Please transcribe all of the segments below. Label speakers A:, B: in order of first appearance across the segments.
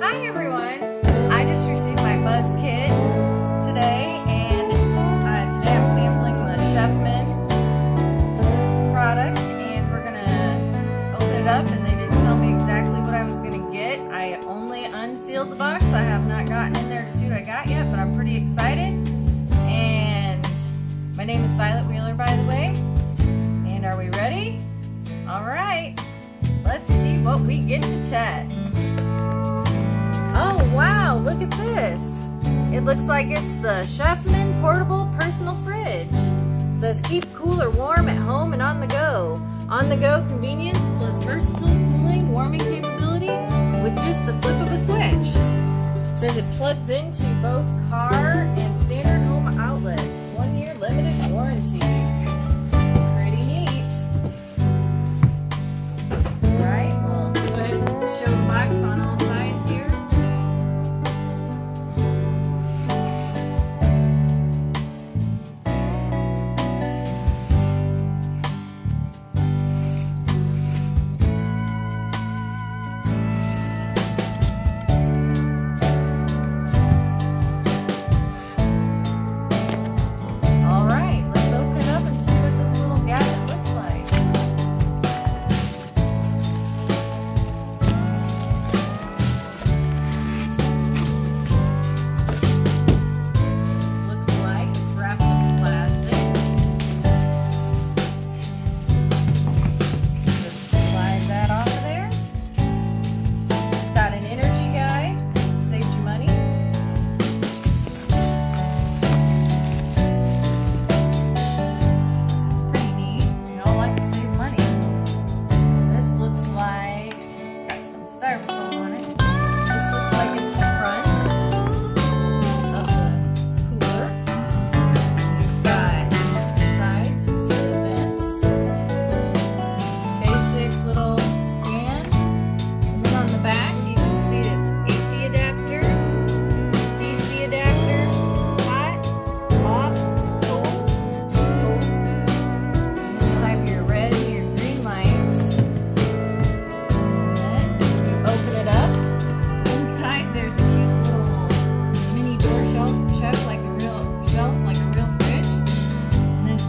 A: Hi everyone! I just received my buzz kit today, and today I'm sampling the Chefman product, and we're gonna open it up. And they didn't tell me exactly what I was gonna get. I only unsealed the box. I have not gotten in there to see what I got yet, but I'm pretty excited. And my name is Violet Wheeler, by the way. And are we ready? All right, let's see what we get to test. Oh wow, look at this. It looks like it's the Chefman Portable Personal Fridge. It says keep cool or warm at home and on the go. On the go convenience plus versatile cooling, warming capability with just the flip of a switch. It says it plugs into both car and standard home outlets. 1 year limited warranty. Pretty neat. Alright, we'll go ahead and show the box on all sides here.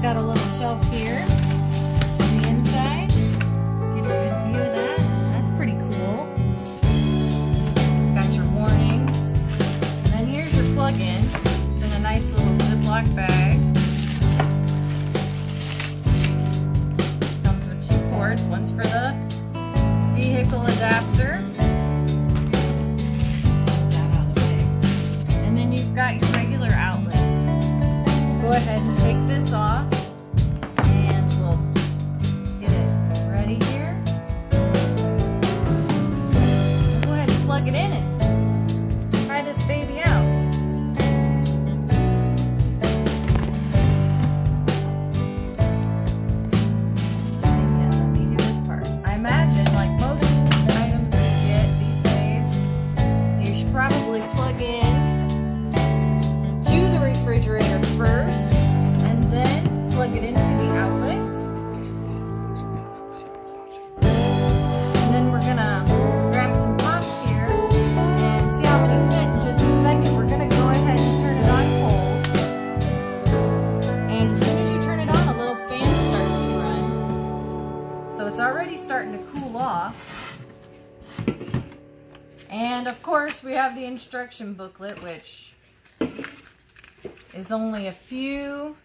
A: Got a little shelf here on the inside. Get a good view of that. That's pretty cool. It's got your warnings. And then here's your plug-in. It's in a nice little Ziploc bag. Comes with 2 ports. One's for the vehicle adapter. And then you've got your regular outlet. Go ahead and take this off and we'll get it ready here. We'll go ahead and plug it in and try this baby out. Let me do this part. I imagine, like most items we get these days, you should probably plug in to the refrigerator first and then plug it into the outlet. And then we're gonna grab some pops here and see how many fit in just a second. We're gonna go ahead and turn it on cold. And as soon as you turn it on, a little fan starts to run. So it's already starting to cool off. And of course we have the instruction booklet, which is only a few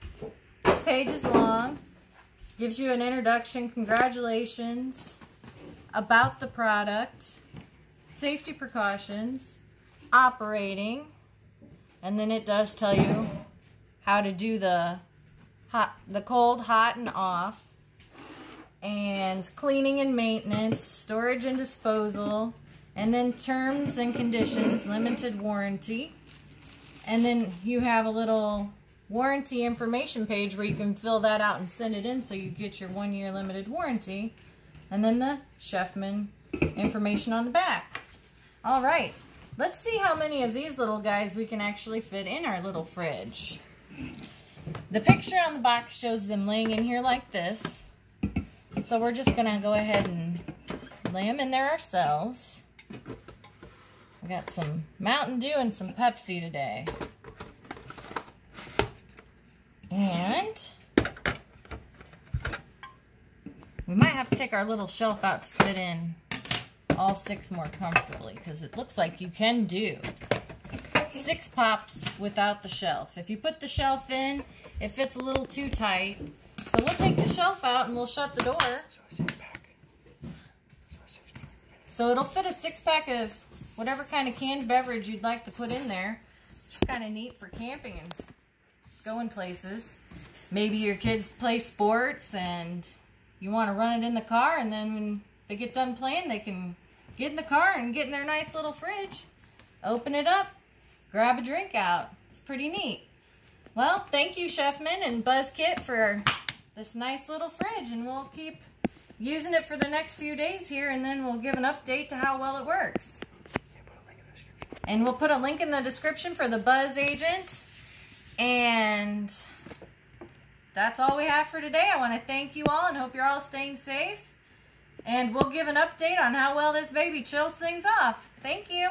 A: pages long. Gives you an introduction, congratulations, about the product, safety precautions, operating, and then it does tell you how to do the cold, hot, and off, and cleaning and maintenance, storage and disposal, and then terms and conditions, limited warranty. And then you have a little warranty information page where you can fill that out and send it in so you get your 1 year limited warranty. And then the Chefman information on the back. All right, let's see how many of these little guys we can actually fit in our little fridge. The picture on the box shows them laying in here like this. So we're just gonna go ahead and lay them in there ourselves. We got some Mountain Dew and some Pepsi today. And we might have to take our little shelf out to fit in all 6 more comfortably, because it looks like you can do 6 pops without the shelf. If you put the shelf in, it fits a little too tight. So we'll take the shelf out and we'll shut the door. So it'll fit a 6-pack of whatever kind of canned beverage you'd like to put in there. Just kind of neat for camping and going places. Maybe your kids play sports and you want to run it in the car, and then when they get done playing, they can get in the car and get in their nice little fridge, open it up, grab a drink out. It's pretty neat. Well, thank you, Chefman and BuzzKit, for this nice little fridge, and we'll keep using it for the next few days here, and then we'll give an update to how well it works. And we'll put a link in the description for the Buzz Agent. And that's all we have for today. I want to thank you all and hope you're all staying safe. And we'll give an update on how well this baby chills things off. Thank you.